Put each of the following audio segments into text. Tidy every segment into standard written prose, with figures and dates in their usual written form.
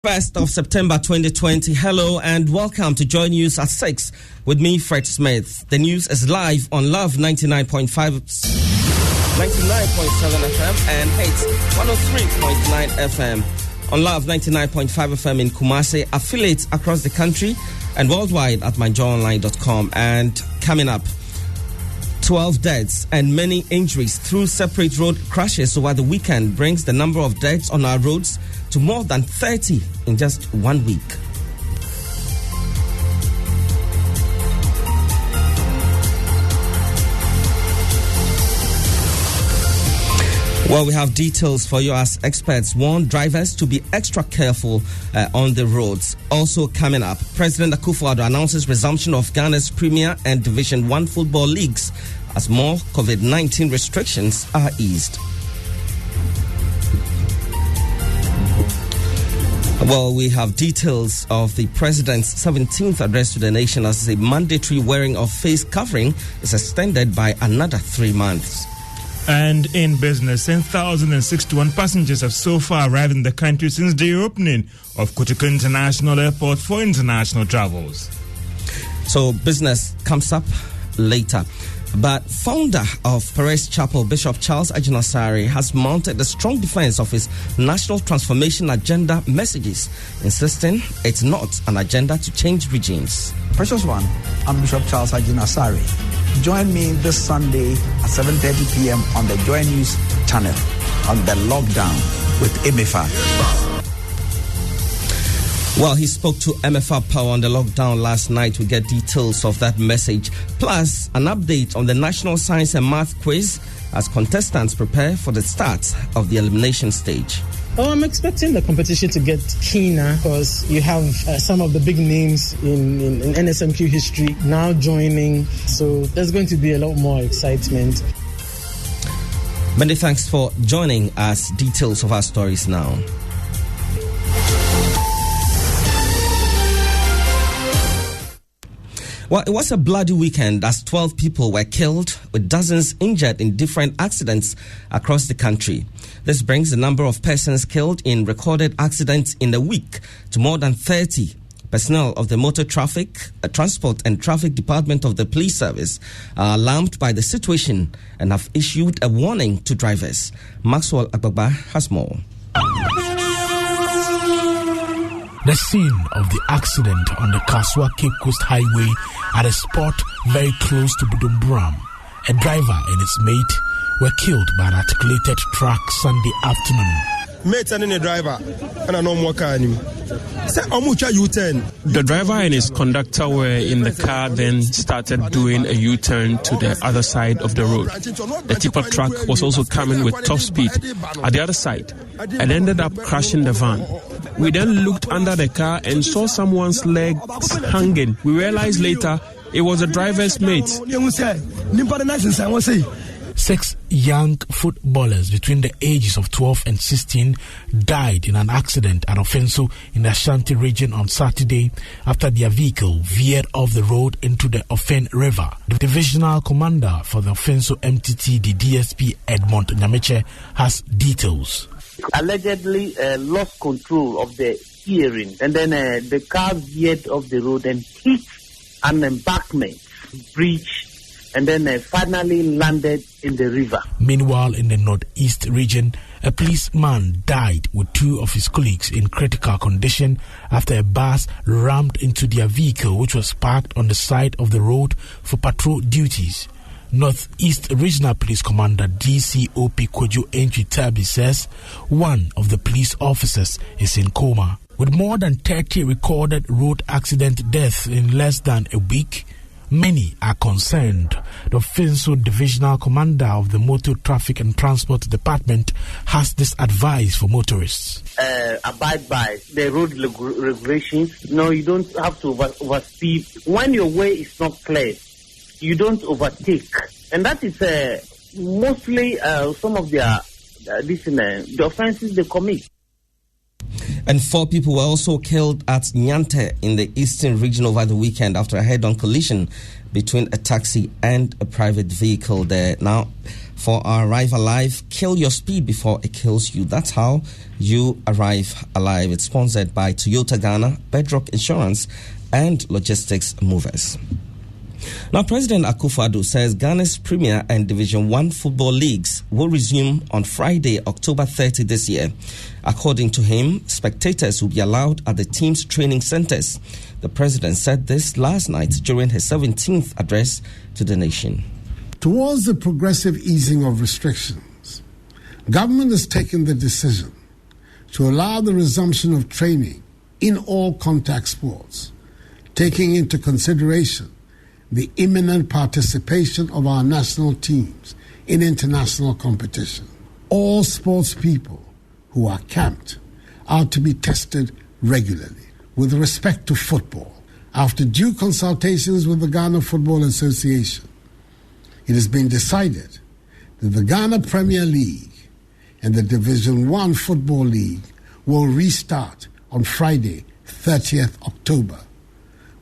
1st of September 2020. Hello and welcome to Joy News at 6 with me, Fred Smith. The news is live on Love 99.5, 99.7 FM and Hits 103.9 FM. On Love 99.5 FM in Kumasi, affiliates across the country and worldwide at myjoyonline.com. And coming up, 12 deaths and many injuries through separate road crashes over the weekend brings the number of deaths on our roads to more than 30 in just 1 week. Well, we have details for you as experts warn drivers to be extra careful on the roads. Also coming up, President Akufo-Addo announces resumption of Ghana's Premier and Division 1 football leagues as more COVID-19 restrictions are eased. Well, we have details of the president's 17th address to the nation as the mandatory wearing of face covering is extended by another 3 months. And in business, 10,061 passengers have so far arrived in the country since the opening of Kotoka International Airport for international travels. So business comes up later. But founder of Perez Chapel, Bishop Charles Agyinasare, has mounted a strong defense of his national transformation agenda messages, insisting it's not an agenda to change regimes. Precious one, I'm Bishop Charles Agyinasare. Join me this Sunday at 7:30 p.m. on the Joy News channel on the lockdown with MFA. Well, he spoke to MFA Power on the lockdown last night. We get details of that message, plus an update on the National Science and Math Quiz as contestants prepare for the start of the elimination stage. Oh, I'm expecting the competition to get keener because you have some of the big names in NSMQ history now joining. So there's going to be a lot more excitement. Many thanks for joining us. Details of our stories now. Well, it was a bloody weekend as 12 people were killed with dozens injured in different accidents across the country. This brings the number of persons killed in recorded accidents in a week to more than 30. Personnel of the Motor Traffic, Transport and Traffic Department of the Police Service are alarmed by the situation and have issued a warning to drivers. Maxwell Agbagba has more. The scene of the accident on the Kaswa Cape Coast Highway at a spot very close to Budumbram. A driver and his mate were killed by an articulated truck Sunday afternoon. Mate and the driver, and I know more car. The driver and his conductor were in the car, then started doing a U-turn to the other side of the road. The tipper truck was also coming with top speed at the other side and ended up crashing the van. We then looked under the car and saw someone's legs hanging. We realized later it was the driver's mate. 6 young footballers between the ages of 12 and 16 died in an accident at Ofenso in the Ashanti region on Saturday after their vehicle veered off the road into the Ofen River. The divisional commander for the Ofenso MTT, the DSP Edmond Nyameche, has details. Allegedly lost control of the steering, and then the car veered off the road and hit an embankment breach, and then finally landed in the river. Meanwhile, in the northeast region, a policeman died with 2 of his colleagues in critical condition after a bus rammed into their vehicle, which was parked on the side of the road for patrol duties. Northeast Regional Police Commander DCOP Kojo Entry Tabi says one of the police officers is in coma. With more than 30 recorded road accident deaths in less than a week, many are concerned. The Ofenso Divisional Commander of the Motor Traffic and Transport Department has this advice for motorists. Abide by the road regulations. No, you don't have to overspeed. When your way is not clear, you don't overtake. And that is mostly some of the offenses they commit. And 4 people were also killed at Nyante in the eastern region over the weekend after a head-on collision between a taxi and a private vehicle there. Now, for Arrive Alive, kill your speed before it kills you. That's how you arrive alive. It's sponsored by Toyota Ghana, Bedrock Insurance, and Logistics Movers. Now, President Akufo-Addo says Ghana's Premier and Division 1 football leagues will resume on Friday, October 30 this year. According to him, spectators will be allowed at the team's training centers. The president said this last night during his 17th address to the nation. Towards the progressive easing of restrictions, government has taken the decision to allow the resumption of training in all contact sports, taking into consideration the imminent participation of our national teams in international competition. All sports people who are camped are to be tested regularly. With respect to football, after due consultations with the Ghana Football Association, it has been decided that the Ghana Premier League and the Division 1 Football League will restart on Friday, 30th October,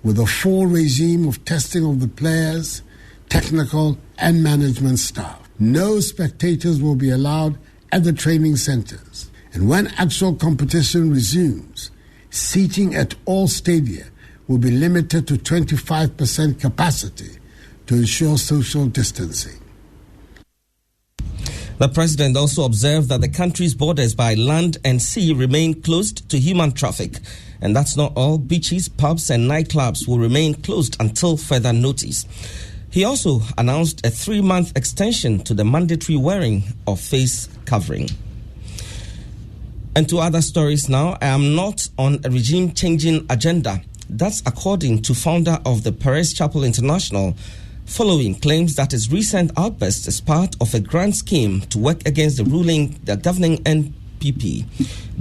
with a full regime of testing of the players, technical and management staff. No spectators will be allowed at the training centers. And when actual competition resumes, seating at all stadia will be limited to 25% capacity to ensure social distancing. The president also observed that the country's borders by land and sea remain closed to human traffic. And that's not all. Beaches, pubs and nightclubs will remain closed until further notice. He also announced a 3-month extension to the mandatory wearing of face covering. And to other stories now, I am not on a regime-changing agenda. That's according to founder of the Perez Chapel International, following claims that his recent outburst is part of a grand scheme to work against the governing NPP.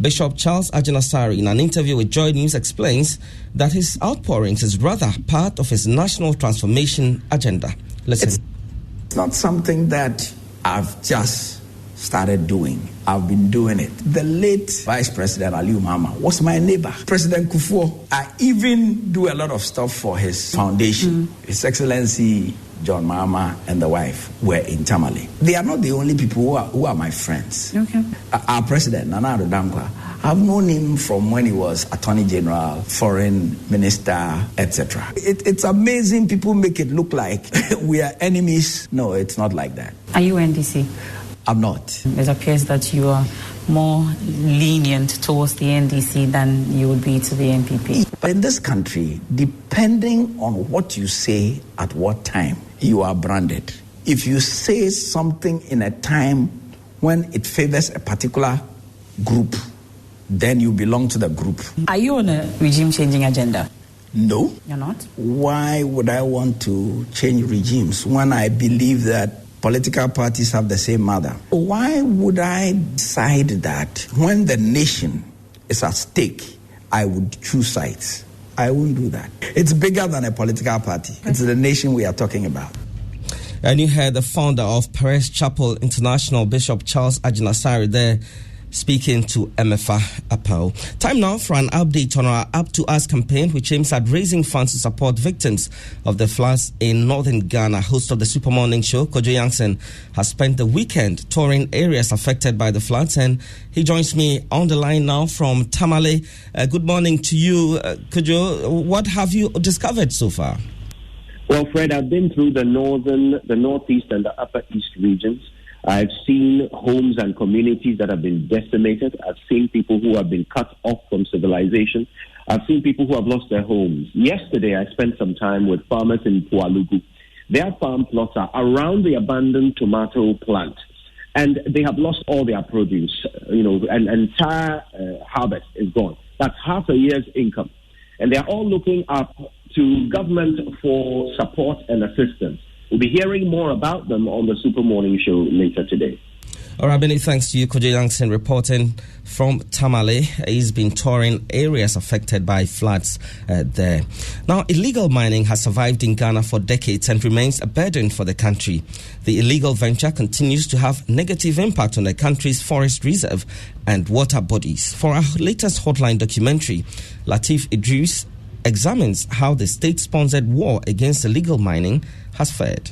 Bishop Charles Ajinasari, in an interview with Joy News, explains that his outpourings is rather part of his national transformation agenda. Listen. It's not something that I've just started doing. I've been doing it. The late Vice President Aliu Mama was my neighbor. President Kufuor, I even do a lot of stuff for his foundation. His Excellency John Mama and the wife were in Tamale. They are not the only people who are my friends. Okay. Our president, Nana Addo Dankwa, I've known him from when he was Attorney General, Foreign Minister, etc. It's amazing people make it look like we are enemies. No, it's not like that. Are you NDC? I'm not. It appears that you are more lenient towards the NDC than you would be to the NPP. But in this country, depending on what you say at what time, you are branded. If you say something in a time when it favors a particular group, then you belong to the group. Are you on a regime-changing agenda? No. You're not? Why would I want to change regimes when I believe that political parties have the same mother? Why would I decide that when the nation is at stake, I would choose sides? I wouldn't do that. It's bigger than a political party. It's the nation we are talking about. And you heard the founder of Perez Chapel International, Bishop Charles Ajinasari, there speaking to MFA Apau. Time now for an update on our Up to Us campaign, which aims at raising funds to support victims of the floods in northern Ghana. Host of the Super Morning Show, Kojo Yankson, has spent the weekend touring areas affected by the floods, and he joins me on the line now from Tamale. Good morning to you, Kojo. What have you discovered so far? Well, Fred, I've been through the northeast, and the upper east regions. I've seen homes and communities that have been decimated. I've seen people who have been cut off from civilization. I've seen people who have lost their homes. Yesterday, I spent some time with farmers in Pualugu. Their farm plots are around the abandoned tomato plant, and they have lost all their produce. An entire harvest is gone. That's half a year's income. And they're all looking up to government for support and assistance. We'll be hearing more about them on the Super Morning Show later today. All right, many thanks to you, Kojo Youngson, reporting from Tamale. He's been touring areas affected by floods there. Now, illegal mining has survived in Ghana for decades and remains a burden for the country. The illegal venture continues to have negative impact on the country's forest reserve and water bodies. For our latest Hotline documentary, Latif Idris examines how the state-sponsored war against illegal mining has fared.